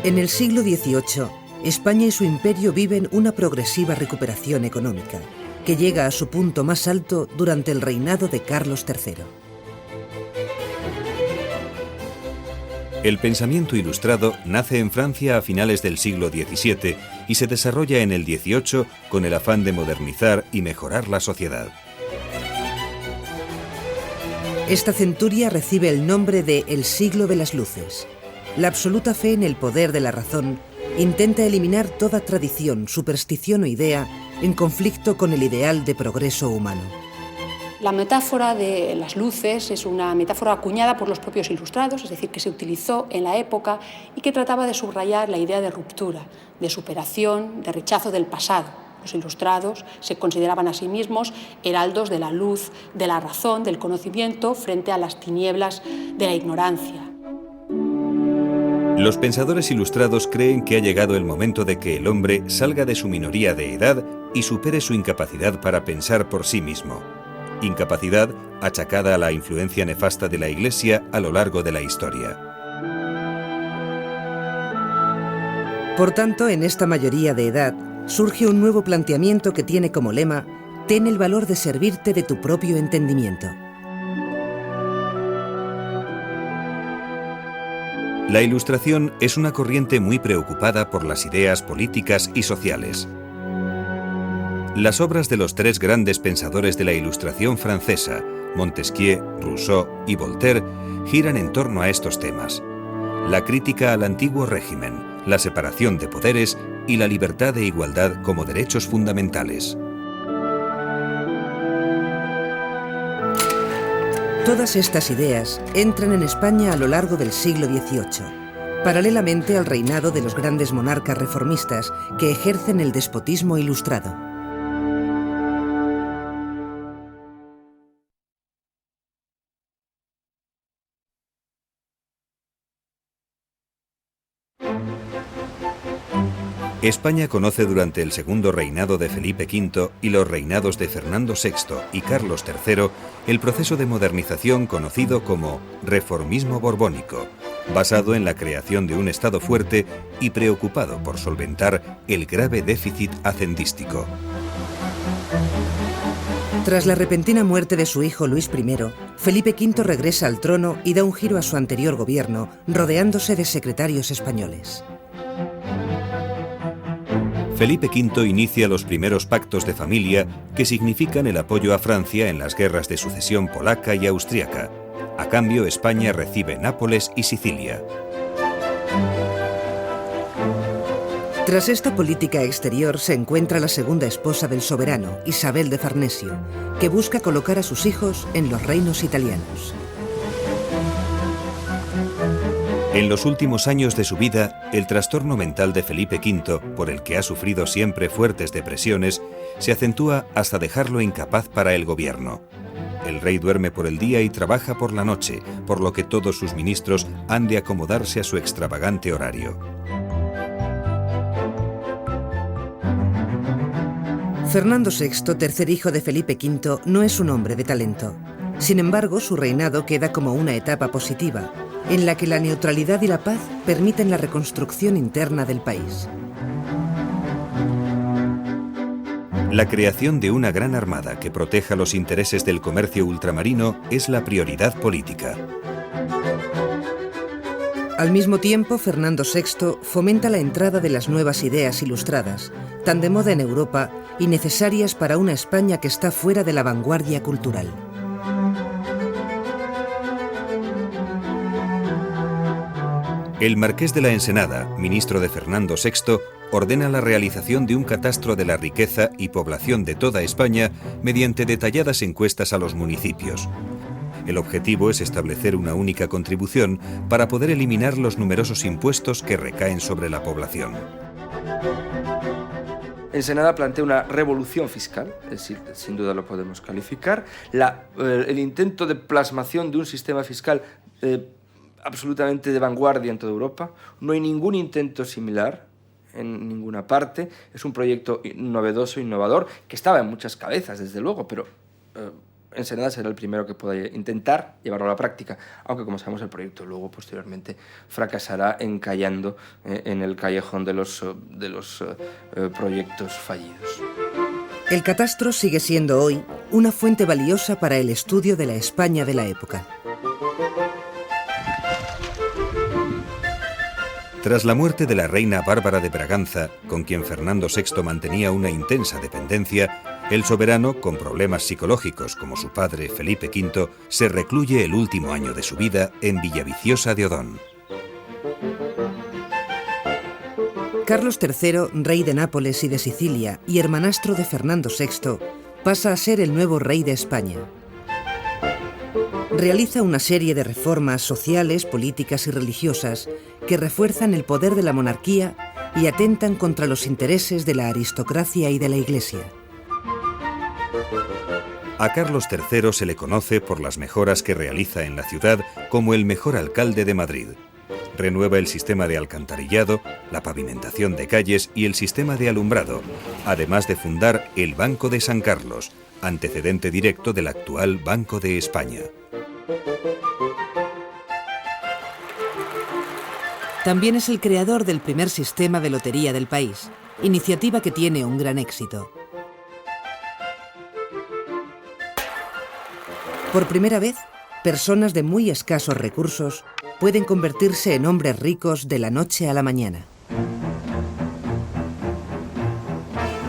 En el siglo XVIII, España y su imperio viven una progresiva recuperación económica, que llega a su punto más alto durante el reinado de Carlos III. El pensamiento ilustrado nace en Francia a finales del siglo XVII y se desarrolla en el XVIII con el afán de modernizar y mejorar la sociedad. Esta centuria recibe el nombre de el siglo de las luces. La absoluta fe en el poder de la razón intenta eliminar toda tradición, superstición o idea en conflicto con el ideal de progreso humano. La metáfora de las luces es una metáfora acuñada por los propios ilustrados, es decir, que se utilizó en la época y que trataba de subrayar la idea de ruptura, de superación, de rechazo del pasado. Los ilustrados se consideraban a sí mismos heraldos de la luz, de la razón, del conocimiento frente a las tinieblas de la ignorancia. Los pensadores ilustrados creen que ha llegado el momento de que el hombre salga de su minoría de edad y supere su incapacidad para pensar por sí mismo. Incapacidad achacada a la influencia nefasta de la Iglesia a lo largo de la historia. Por tanto, en esta mayoría de edad surge un nuevo planteamiento que tiene como lema: ten el valor de servirte de tu propio entendimiento. La Ilustración es una corriente muy preocupada por las ideas políticas y sociales. Las obras de los tres grandes pensadores de la Ilustración francesa, Montesquieu, Rousseau y Voltaire, giran en torno a estos temas: la crítica al antiguo régimen, la separación de poderes y la libertad e igualdad como derechos fundamentales. Todas estas ideas entran en España a lo largo del siglo XVIII, paralelamente al reinado de los grandes monarcas reformistas que ejercen el despotismo ilustrado. España conoce durante el segundo reinado de Felipe V y los reinados de Fernando VI y Carlos III el proceso de modernización conocido como reformismo borbónico, basado en la creación de un Estado fuerte y preocupado por solventar el grave déficit hacendístico. Tras la repentina muerte de su hijo Luis I, Felipe V regresa al trono y da un giro a su anterior gobierno, rodeándose de secretarios españoles. Felipe V inicia los primeros pactos de familia que significan el apoyo a Francia en las guerras de sucesión polaca y austriaca. A cambio, España recibe Nápoles y Sicilia. Tras esta política exterior se encuentra la segunda esposa del soberano, Isabel de Farnesio, que busca colocar a sus hijos en los reinos italianos. En los últimos años de su vida, el trastorno mental de Felipe V, por el que ha sufrido siempre fuertes depresiones, se acentúa hasta dejarlo incapaz para el gobierno. El rey duerme por el día y trabaja por la noche, por lo que todos sus ministros han de acomodarse a su extravagante horario. Fernando VI, tercer hijo de Felipe V, no es un hombre de talento. Sin embargo, su reinado queda como una etapa positiva, en la que la neutralidad y la paz permiten la reconstrucción interna del país. La creación de una gran armada que proteja los intereses del comercio ultramarino es la prioridad política. Al mismo tiempo, Fernando VI fomenta la entrada de las nuevas ideas ilustradas, tan de moda en Europa y necesarias para una España que está fuera de la vanguardia cultural. El marqués de la Ensenada, ministro de Fernando VI, ordena la realización de un catastro de la riqueza y población de toda España mediante detalladas encuestas a los municipios. El objetivo es establecer una única contribución para poder eliminar los numerosos impuestos que recaen sobre la población. Ensenada plantea una revolución fiscal, es decir, sin duda lo podemos calificar, el intento de plasmación de un sistema fiscal absolutamente de vanguardia en toda Europa. No hay ningún intento similar en ninguna parte. Es un proyecto novedoso, innovador, que estaba en muchas cabezas, desde luego, pero Ensenada será el primero que pueda intentar llevarlo a la práctica, aunque como sabemos el proyecto luego posteriormente fracasará encallando en el callejón de los proyectos fallidos. El catastro sigue siendo hoy una fuente valiosa para el estudio de la España de la época. Tras la muerte de la reina Bárbara de Braganza, con quien Fernando VI mantenía una intensa dependencia, el soberano, con problemas psicológicos como su padre Felipe V, se recluye el último año de su vida en Villaviciosa de Odón. Carlos III, rey de Nápoles y de Sicilia y hermanastro de Fernando VI, pasa a ser el nuevo rey de España. Realiza una serie de reformas sociales, políticas y religiosas que refuerzan el poder de la monarquía y atentan contra los intereses de la aristocracia y de la Iglesia. A Carlos III se le conoce por las mejoras que realiza en la ciudad como el mejor alcalde de Madrid. Renueva el sistema de alcantarillado, la pavimentación de calles y el sistema de alumbrado, además de fundar el Banco de San Carlos, antecedente directo del actual Banco de España. También es el creador del primer sistema de lotería del país, iniciativa que tiene un gran éxito. Por primera vez, personas de muy escasos recursos pueden convertirse en hombres ricos de la noche a la mañana.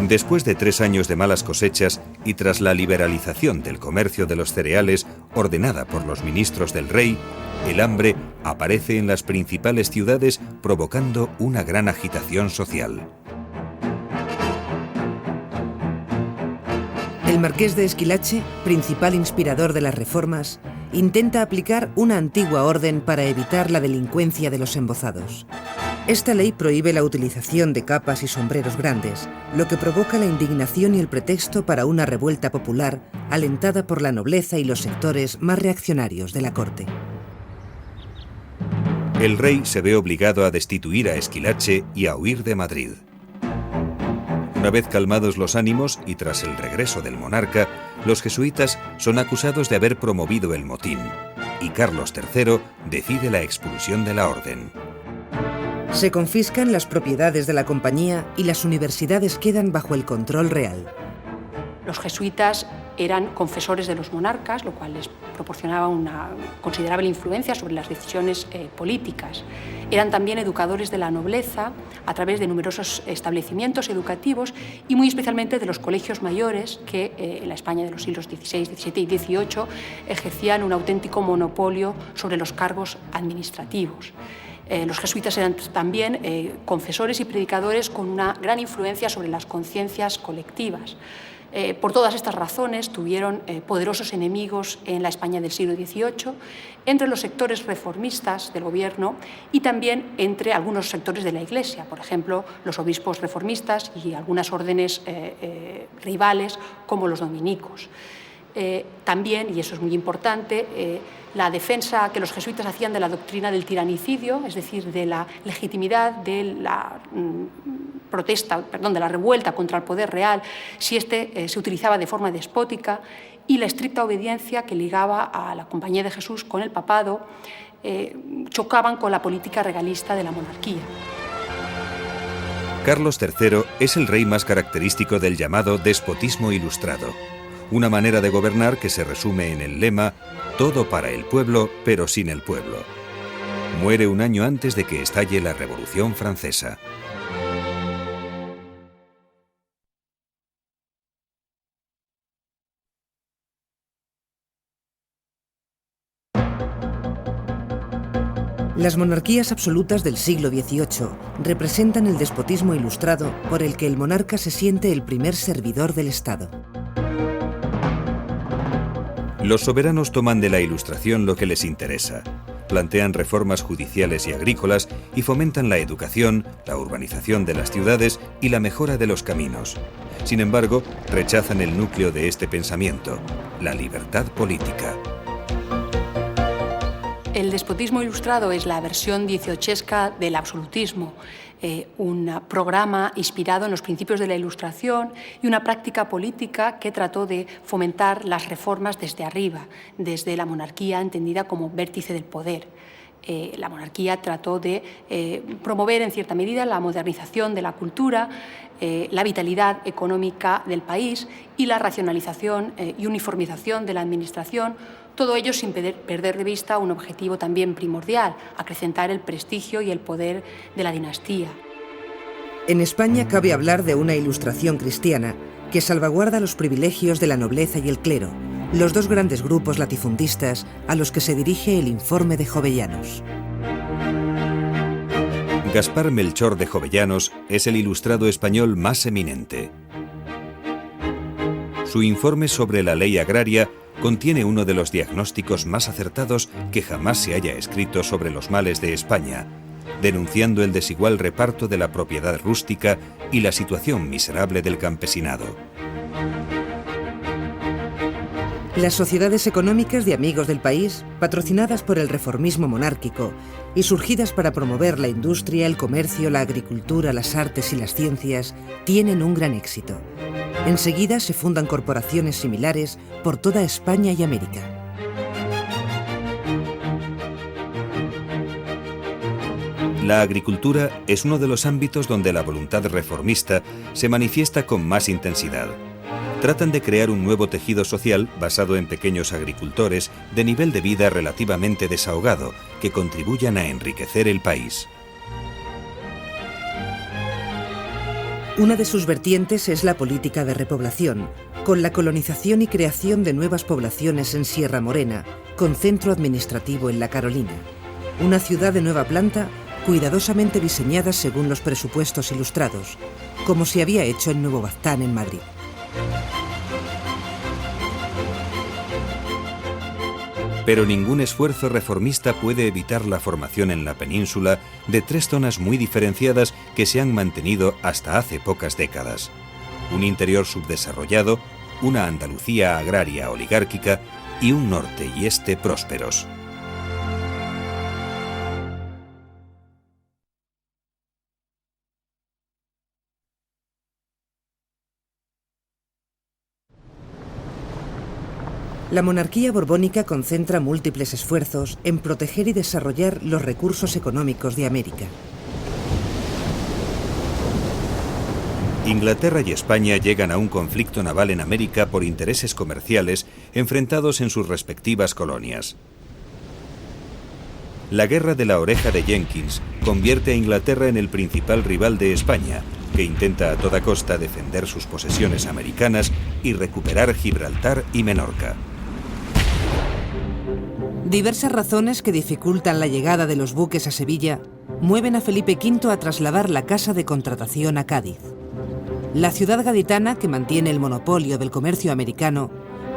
Después de 3 años de malas cosechas y tras la liberalización del comercio de los cereales ordenada por los ministros del rey, el hambre aparece en las principales ciudades provocando una gran agitación social. El marqués de Esquilache, principal inspirador de las reformas, intenta aplicar una antigua orden para evitar la delincuencia de los embozados. Esta ley prohíbe la utilización de capas y sombreros grandes, lo que provoca la indignación y el pretexto para una revuelta popular alentada por la nobleza y los sectores más reaccionarios de la corte. El rey se ve obligado a destituir a Esquilache y a huir de Madrid. Una vez calmados los ánimos y tras el regreso del monarca, los jesuitas son acusados de haber promovido el motín y Carlos III decide la expulsión de la orden. Se confiscan las propiedades de la compañía y las universidades quedan bajo el control real. Los jesuitas eran confesores de los monarcas, lo cual les proporcionaba una considerable influencia sobre las decisiones políticas. Eran también educadores de la nobleza a través de numerosos establecimientos educativos y muy especialmente de los colegios mayores que en la España de los siglos XVI, XVII y XVIII ejercían un auténtico monopolio sobre los cargos administrativos. Los jesuitas eran también confesores y predicadores con una gran influencia sobre las conciencias colectivas. Por todas estas razones tuvieron poderosos enemigos en la España del siglo XVIII, entre los sectores reformistas del gobierno y también entre algunos sectores de la Iglesia, por ejemplo, los obispos reformistas y algunas órdenes rivales como los dominicos. También, y eso es muy importante, la defensa que los jesuitas hacían de la doctrina del tiranicidio, es decir, de la legitimidad de la de la revuelta contra el poder real, si éste se utilizaba de forma despótica, y la estricta obediencia que ligaba a la Compañía de Jesús con el papado, chocaban con la política regalista de la monarquía. Carlos III es el rey más característico del llamado despotismo ilustrado, una manera de gobernar que se resume en el lema «Todo para el pueblo, pero sin el pueblo». Muere un año antes de que estalle la Revolución Francesa. Las monarquías absolutas del siglo XVIII representan el despotismo ilustrado por el que el monarca se siente el primer servidor del Estado. Los soberanos toman de la Ilustración lo que les interesa. Plantean reformas judiciales y agrícolas y fomentan la educación, la urbanización de las ciudades y la mejora de los caminos. Sin embargo, rechazan el núcleo de este pensamiento, la libertad política. El despotismo ilustrado es la versión dieciochesca del absolutismo, un programa inspirado en los principios de la Ilustración y una práctica política que trató de fomentar las reformas desde arriba, desde la monarquía entendida como vértice del poder. La monarquía trató de promover en cierta medida la modernización de la cultura, la vitalidad económica del país y la racionalización y uniformización de la administración, todo ello sin perder de vista un objetivo también primordial, acrecentar el prestigio y el poder de la dinastía. En España cabe hablar de una Ilustración cristiana que salvaguarda los privilegios de la nobleza y el clero, los dos grandes grupos latifundistas a los que se dirige el informe de Jovellanos. Gaspar Melchor de Jovellanos es el ilustrado español más eminente. Su informe sobre la ley agraria contiene uno de los diagnósticos más acertados que jamás se haya escrito sobre los males de España, denunciando el desigual reparto de la propiedad rústica y la situación miserable del campesinado. Las sociedades económicas de amigos del país, patrocinadas por el reformismo monárquico y surgidas para promover la industria, el comercio, la agricultura, las artes y las ciencias, tienen un gran éxito. Enseguida se fundan corporaciones similares por toda España y América. La agricultura es uno de los ámbitos donde la voluntad reformista se manifiesta con más intensidad. Tratan de crear un nuevo tejido social basado en pequeños agricultores de nivel de vida relativamente desahogado que contribuyan a enriquecer el país. Una de sus vertientes es la política de repoblación, con la colonización y creación de nuevas poblaciones en Sierra Morena, con centro administrativo en La Carolina, una ciudad de nueva planta cuidadosamente diseñada según los presupuestos ilustrados, como se había hecho en Nuevo Baztán, en Madrid. Pero ningún esfuerzo reformista puede evitar la formación en la península de tres zonas muy diferenciadas que se han mantenido hasta hace pocas décadas. Un interior subdesarrollado, una Andalucía agraria oligárquica y un norte y este prósperos. La monarquía borbónica concentra múltiples esfuerzos en proteger y desarrollar los recursos económicos de América. Inglaterra y España llegan a un conflicto naval en América por intereses comerciales enfrentados en sus respectivas colonias. La Guerra de la Oreja de Jenkins convierte a Inglaterra en el principal rival de España, que intenta a toda costa defender sus posesiones americanas y recuperar Gibraltar y Menorca. Diversas razones que dificultan la llegada de los buques a Sevilla mueven a Felipe V a trasladar la casa de contratación a Cádiz. La ciudad gaditana, que mantiene el monopolio del comercio americano,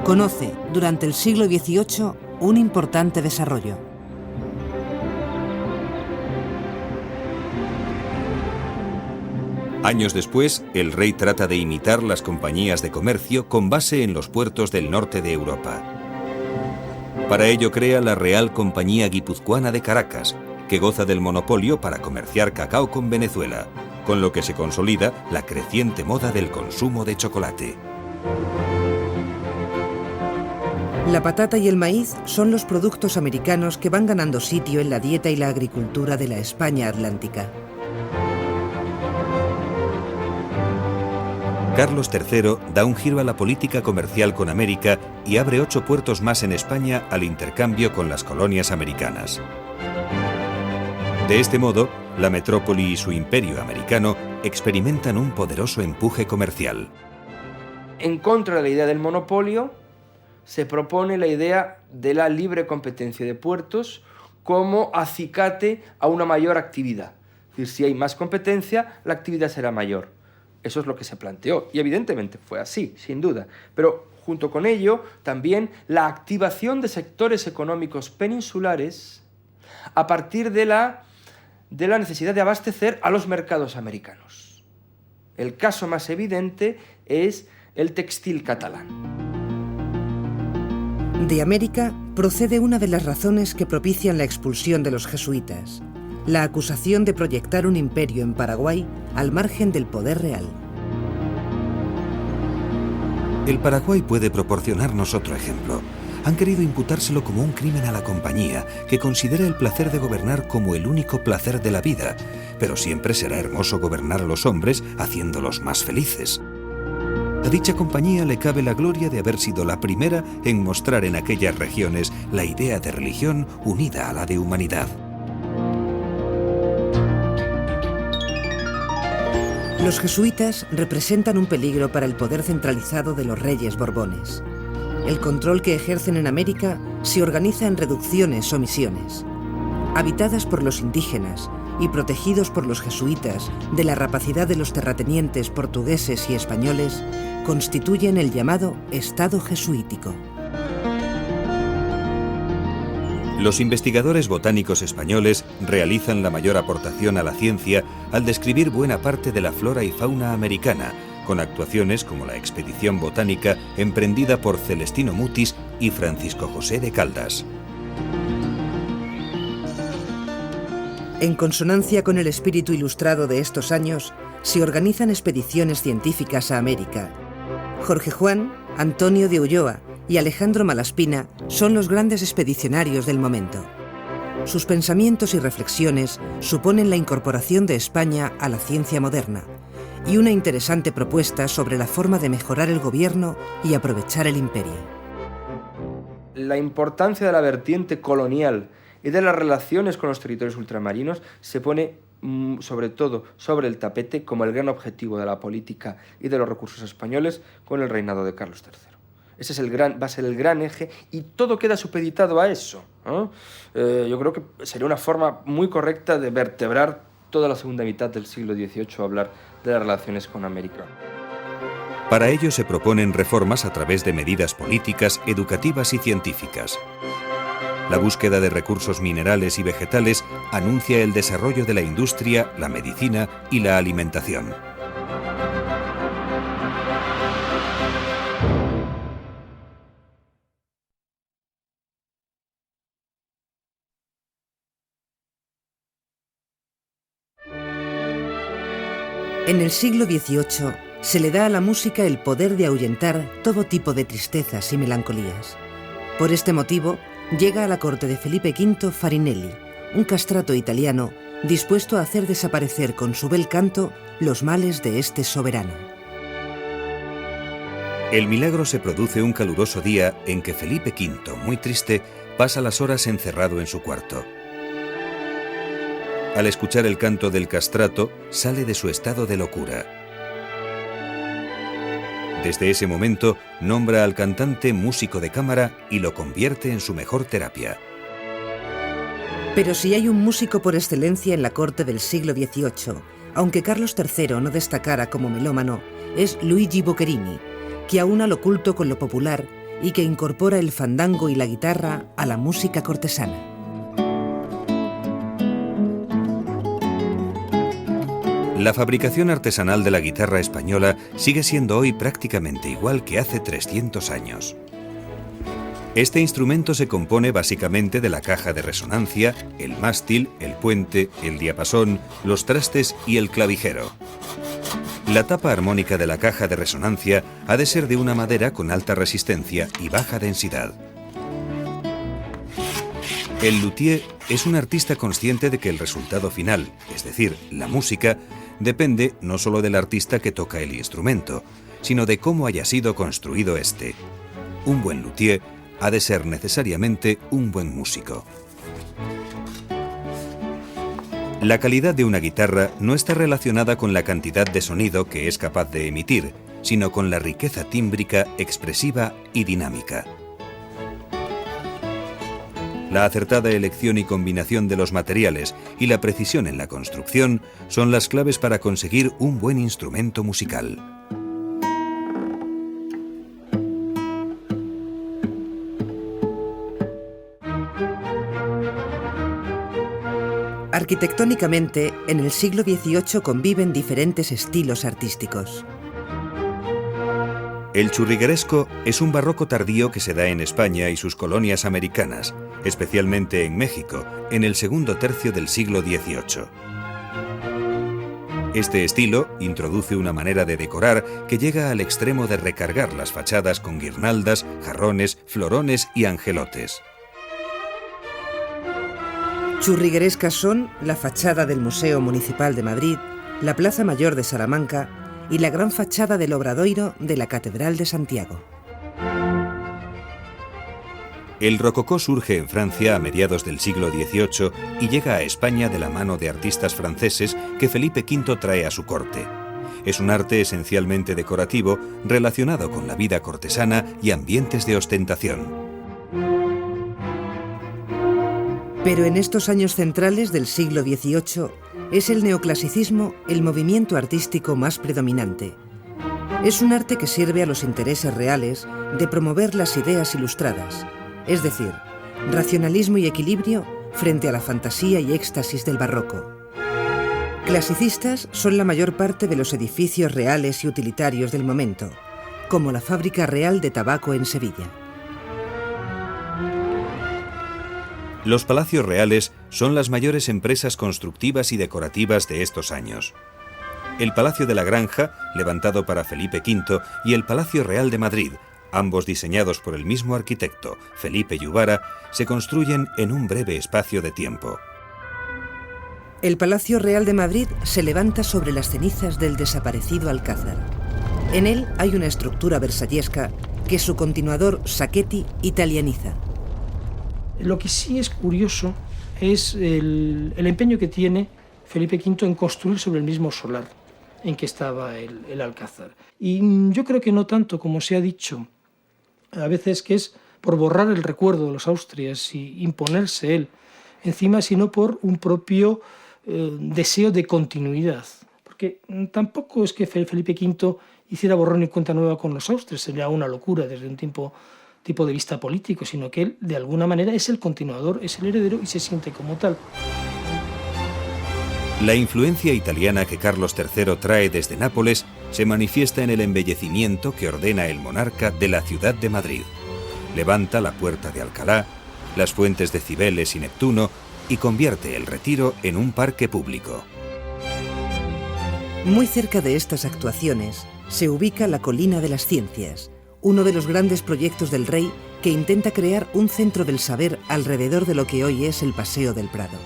conoce durante el siglo XVIII un importante desarrollo. Años después, el rey trata de imitar las compañías de comercio con base en los puertos del norte de Europa. Para ello crea la Real Compañía Guipuzcoana de Caracas, que goza del monopolio para comerciar cacao con Venezuela, con lo que se consolida la creciente moda del consumo de chocolate. La patata y el maíz son los productos americanos que van ganando sitio en la dieta y la agricultura de la España atlántica. Carlos III da un giro a la política comercial con América y abre 8 puertos más en España al intercambio con las colonias americanas. De este modo, la metrópoli y su imperio americano experimentan un poderoso empuje comercial. En contra de la idea del monopolio, se propone la idea de la libre competencia de puertos como acicate a una mayor actividad. Es decir, si hay más competencia, la actividad será mayor. Eso es lo que se planteó, y evidentemente fue así, sin duda. Pero junto con ello, también la activación de sectores económicos peninsulares a partir de la necesidad de abastecer a los mercados americanos. El caso más evidente es el textil catalán. De América procede una de las razones que propician la expulsión de los jesuitas, la acusación de proyectar un imperio en Paraguay al margen del poder real. El Paraguay puede proporcionarnos otro ejemplo. Han querido imputárselo como un crimen a la compañía, que considera el placer de gobernar como el único placer de la vida, pero siempre será hermoso gobernar a los hombres haciéndolos más felices. A dicha compañía le cabe la gloria de haber sido la primera en mostrar en aquellas regiones la idea de religión unida a la de humanidad. Los jesuitas representan un peligro para el poder centralizado de los reyes borbones. El control que ejercen en América se organiza en reducciones o misiones. Habitadas por los indígenas y protegidos por los jesuitas de la rapacidad de los terratenientes portugueses y españoles, constituyen el llamado Estado jesuítico. Los investigadores botánicos españoles realizan la mayor aportación a la ciencia al describir buena parte de la flora y fauna americana, con actuaciones como la expedición botánica emprendida por Celestino Mutis y Francisco José de Caldas. En consonancia con el espíritu ilustrado de estos años, se organizan expediciones científicas a América. Jorge Juan, Antonio de Ulloa y Alejandro Malaspina son los grandes expedicionarios del momento. Sus pensamientos y reflexiones suponen la incorporación de España a la ciencia moderna y una interesante propuesta sobre la forma de mejorar el gobierno y aprovechar el imperio. La importancia de la vertiente colonial y de las relaciones con los territorios ultramarinos se pone sobre todo sobre el tapete como el gran objetivo de la política y de los recursos españoles con el reinado de Carlos III. Ese es va a ser el gran eje y todo queda supeditado a eso, ¿no? Yo creo que sería una forma muy correcta de vertebrar toda la segunda mitad del siglo XVIII, hablar de las relaciones con América. Para ello se proponen reformas a través de medidas políticas, educativas y científicas. La búsqueda de recursos minerales y vegetales anuncia el desarrollo de la industria, la medicina y la alimentación. En el siglo XVIII se le da a la música el poder de ahuyentar todo tipo de tristezas y melancolías. Por este motivo, llega a la corte de Felipe V Farinelli, un castrato italiano dispuesto a hacer desaparecer con su bel canto los males de este soberano. El milagro se produce un caluroso día en que Felipe V, muy triste, pasa las horas encerrado en su cuarto. Al escuchar el canto del castrato, sale de su estado de locura. Desde ese momento, nombra al cantante músico de cámara y lo convierte en su mejor terapia. Pero si hay un músico por excelencia en la corte del siglo XVIII, aunque Carlos III no destacara como melómano, es Luigi Boccherini, que aúna lo culto con lo popular y que incorpora el fandango y la guitarra a la música cortesana. La fabricación artesanal de la guitarra española sigue siendo hoy prácticamente igual que hace 300 años. Este instrumento se compone básicamente de la caja de resonancia, el mástil, el puente, el diapasón, los trastes y el clavijero. La tapa armónica de la caja de resonancia ha de ser de una madera con alta resistencia y baja densidad. El luthier es un artista consciente de que el resultado final, es decir, la música, depende no solo del artista que toca el instrumento, sino de cómo haya sido construido este. Un buen luthier ha de ser necesariamente un buen músico. La calidad de una guitarra no está relacionada con la cantidad de sonido que es capaz de emitir, sino con la riqueza tímbrica, expresiva y dinámica. La acertada elección y combinación de los materiales y la precisión en la construcción son las claves para conseguir un buen instrumento musical. Arquitectónicamente, en el siglo XVIII conviven diferentes estilos artísticos. El churrigueresco es un barroco tardío que se da en España y sus colonias americanas, especialmente en México, en el segundo tercio del siglo XVIII. Este estilo introduce una manera de decorar que llega al extremo de recargar las fachadas con guirnaldas, jarrones, florones y angelotes. Churriguerescas son la fachada del Museo Municipal de Madrid, la Plaza Mayor de Salamanca y la gran fachada del Obradoiro de la Catedral de Santiago. El rococó surge en Francia a mediados del siglo XVIII y llega a España de la mano de artistas franceses que Felipe V trae a su corte. Es un arte esencialmente decorativo relacionado con la vida cortesana y ambientes de ostentación. Pero en estos años centrales del siglo XVIII es el neoclasicismo el movimiento artístico más predominante. Es un arte que sirve a los intereses reales de promover las ideas ilustradas, es decir, racionalismo y equilibrio frente a la fantasía y éxtasis del barroco. Clasicistas son la mayor parte de los edificios reales y utilitarios del momento, como la Fábrica Real de Tabaco en Sevilla. Los palacios reales son las mayores empresas constructivas y decorativas de estos años. El Palacio de la Granja, levantado para Felipe V, y el Palacio Real de Madrid, ambos diseñados por el mismo arquitecto, Felipe Yubara, se construyen en un breve espacio de tiempo. El Palacio Real de Madrid se levanta sobre las cenizas del desaparecido Alcázar. En él hay una estructura versallesca que su continuador Sacchetti italianiza. Lo que sí es curioso es el empeño que tiene Felipe V en construir sobre el mismo solar en que estaba el Alcázar. Y yo creo que no tanto como se ha dicho a veces, que es por borrar el recuerdo de los Austrias y imponerse él encima, sino por un propio deseo de continuidad. Porque tampoco es que Felipe V hiciera borrón y cuenta nueva con los Austrias, sería una locura desde un tipo de vista político, sino que él de alguna manera es el continuador, es el heredero y se siente como tal. La influencia italiana que Carlos III trae desde Nápoles se manifiesta en el embellecimiento que ordena el monarca de la ciudad de Madrid. Levanta la Puerta de Alcalá, las fuentes de Cibeles y Neptuno y convierte el Retiro en un parque público. Muy cerca de estas actuaciones se ubica la Colina de las Ciencias, uno de los grandes proyectos del rey que intenta crear un centro del saber alrededor de lo que hoy es el Paseo del Prado.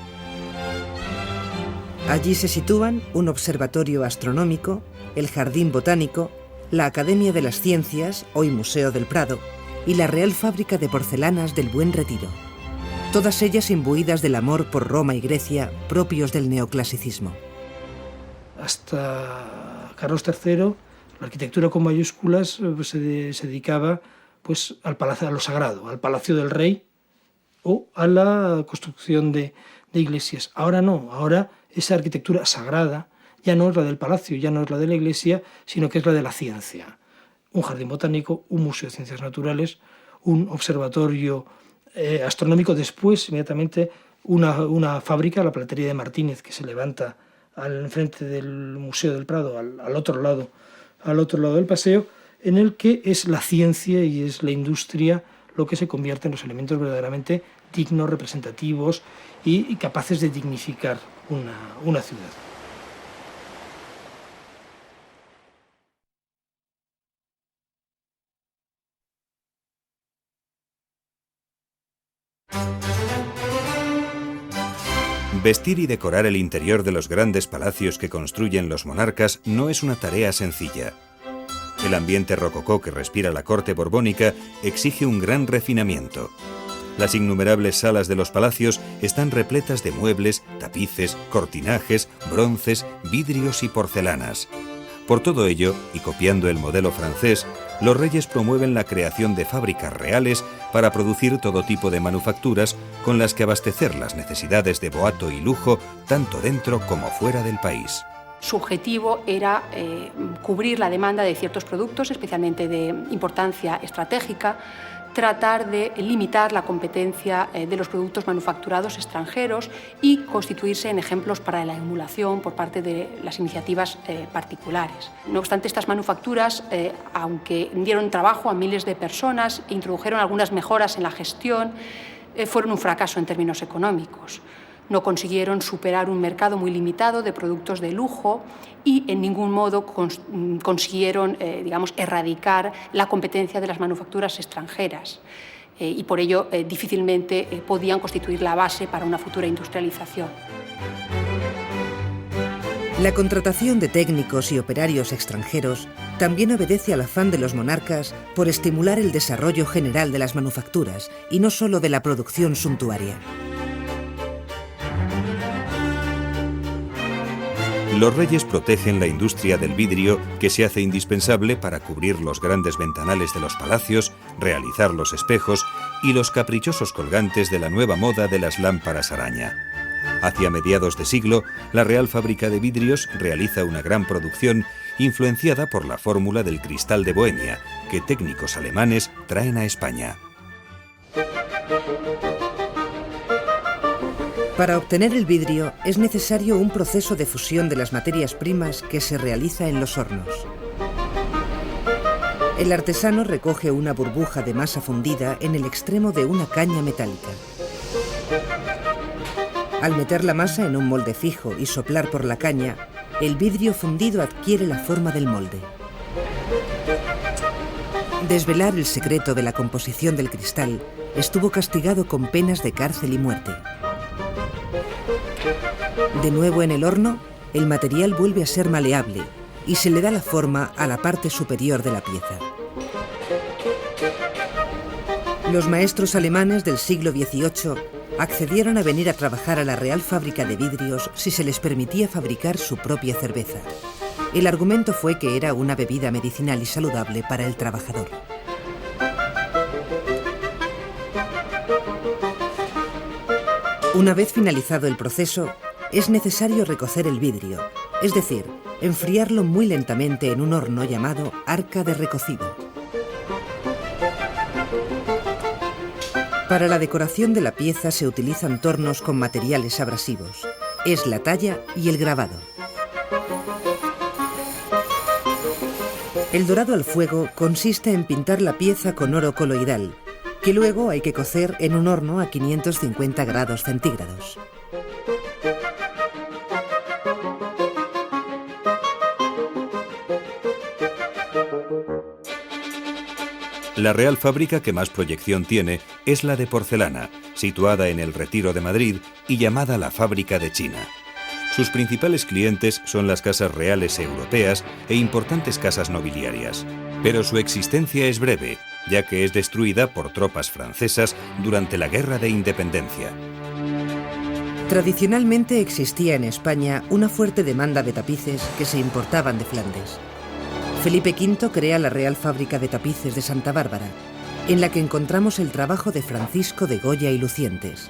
Allí se sitúan un observatorio astronómico, el Jardín Botánico, la Academia de las Ciencias, hoy Museo del Prado, y la Real Fábrica de Porcelanas del Buen Retiro. Todas ellas imbuidas del amor por Roma y Grecia propios del neoclasicismo. Hasta Carlos III, la arquitectura con mayúsculas se dedicaba pues, al palacio, a lo sagrado, al Palacio del Rey o a la construcción de iglesias. Ahora no, ahora esa arquitectura sagrada ya no es la del palacio, ya no es la de la iglesia, sino que es la de la ciencia. Un jardín botánico, un museo de ciencias naturales, un observatorio astronómico, después inmediatamente una fábrica, la platería de Martínez, que se levanta al frente del Museo del Prado, al otro lado del paseo, en el que es la ciencia y es la industria lo que se convierte en los elementos verdaderamente dignos, representativos y capaces de dignificar una ciudad. Vestir y decorar el interior de los grandes palacios que construyen los monarcas no es una tarea sencilla. El ambiente rococó que respira la corte borbónica exige un gran refinamiento. Las innumerables salas de los palacios están repletas de muebles, tapices, cortinajes, bronces, vidrios y porcelanas. Por todo ello, y copiando el modelo francés, los reyes promueven la creación de fábricas reales para producir todo tipo de manufacturas con las que abastecer las necesidades de boato y lujo tanto dentro como fuera del país. Su objetivo era cubrir la demanda de ciertos productos, especialmente de importancia estratégica, tratar de limitar la competencia de los productos manufacturados extranjeros y constituirse en ejemplos para la emulación por parte de las iniciativas particulares. No obstante, estas manufacturas, aunque dieron trabajo a miles de personas e introdujeron algunas mejoras en la gestión, fueron un fracaso en términos económicos. No consiguieron superar un mercado muy limitado de productos de lujo y en ningún modo consiguieron, erradicar la competencia de las manufacturas extranjeras. Y por ello difícilmente podían constituir la base para una futura industrialización. La contratación de técnicos y operarios extranjeros también obedece al afán de los monarcas por estimular el desarrollo general de las manufacturas y no solo de la producción suntuaria. Los reyes protegen la industria del vidrio, que se hace indispensable para cubrir los grandes ventanales de los palacios, realizar los espejos y los caprichosos colgantes de la nueva moda de las lámparas araña. Hacia mediados de siglo, la Real Fábrica de Vidrios realiza una gran producción influenciada por la fórmula del cristal de Bohemia, que técnicos alemanes traen a España. Para obtener el vidrio es necesario un proceso de fusión de las materias primas que se realiza en los hornos. El artesano recoge una burbuja de masa fundida en el extremo de una caña metálica. Al meter la masa en un molde fijo y soplar por la caña, el vidrio fundido adquiere la forma del molde. Desvelar el secreto de la composición del cristal estuvo castigado con penas de cárcel y muerte. De nuevo en el horno, el material vuelve a ser maleable y se le da la forma a la parte superior de la pieza. Los maestros alemanes del siglo XVIII accedieron a venir a trabajar a la Real Fábrica de Vidrios si se les permitía fabricar su propia cerveza. El argumento fue que era una bebida medicinal y saludable para el trabajador. Una vez finalizado el proceso, es necesario recocer el vidrio, es decir, enfriarlo muy lentamente en un horno llamado arca de recocido. Para la decoración de la pieza se utilizan tornos con materiales abrasivos. Es la talla y el grabado. El dorado al fuego consiste en pintar la pieza con oro coloidal, que luego hay que cocer en un horno a 550 grados centígrados. La Real Fábrica que más proyección tiene es la de porcelana, situada en el Retiro de Madrid y llamada la Fábrica de China. Sus principales clientes son las casas reales europeas e importantes casas nobiliarias. Pero su existencia es breve, ya que es destruida por tropas francesas durante la Guerra de Independencia. Tradicionalmente existía en España una fuerte demanda de tapices que se importaban de Flandes. Felipe V crea la Real Fábrica de Tapices de Santa Bárbara, en la que encontramos el trabajo de Francisco de Goya y Lucientes.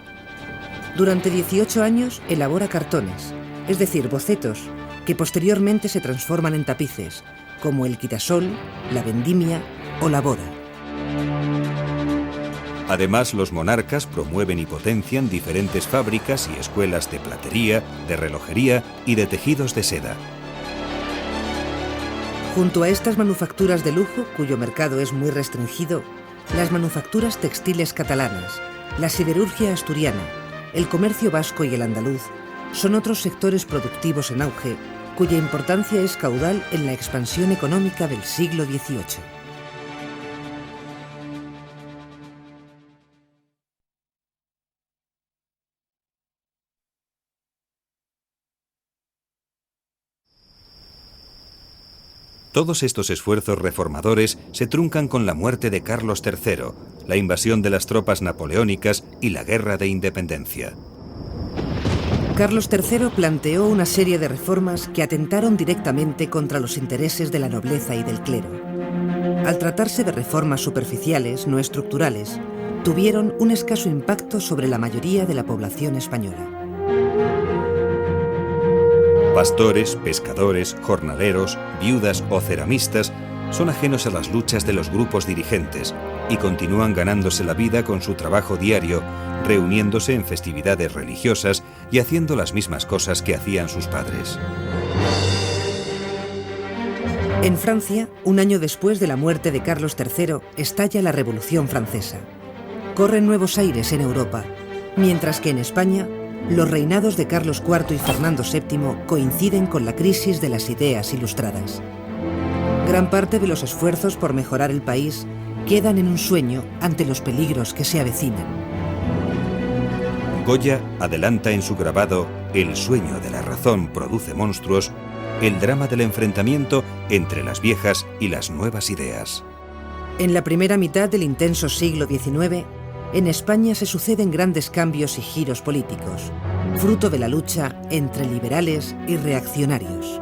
Durante 18 años elabora cartones, es decir, bocetos, que posteriormente se transforman en tapices, como el quitasol, la vendimia o la boda. Además, los monarcas promueven y potencian diferentes fábricas y escuelas de platería, de relojería y de tejidos de seda. Junto a estas manufacturas de lujo, cuyo mercado es muy restringido, las manufacturas textiles catalanas, la siderurgia asturiana, el comercio vasco y el andaluz son otros sectores productivos en auge, cuya importancia es caudal en la expansión económica del siglo XVIII. Todos estos esfuerzos reformadores se truncan con la muerte de Carlos III, la invasión de las tropas napoleónicas y la Guerra de Independencia. Carlos III planteó una serie de reformas que atentaron directamente contra los intereses de la nobleza y del clero. Al tratarse de reformas superficiales, no estructurales, tuvieron un escaso impacto sobre la mayoría de la población española. Pastores, pescadores, jornaleros, viudas o ceramistas son ajenos a las luchas de los grupos dirigentes, y continúan ganándose la vida con su trabajo diario, reuniéndose en festividades religiosas y haciendo las mismas cosas que hacían sus padres. En Francia, un año después de la muerte de Carlos III, estalla la Revolución Francesa. Corren nuevos aires en Europa, mientras que en España, los reinados de Carlos IV y Fernando VII coinciden con la crisis de las ideas ilustradas. Gran parte de los esfuerzos por mejorar el país quedan en un sueño ante los peligros que se avecinan. Goya adelanta en su grabado El sueño de la razón produce monstruos, el drama del enfrentamiento entre las viejas y las nuevas ideas. En la primera mitad del intenso siglo XIX, en España se suceden grandes cambios y giros políticos, fruto de la lucha entre liberales y reaccionarios.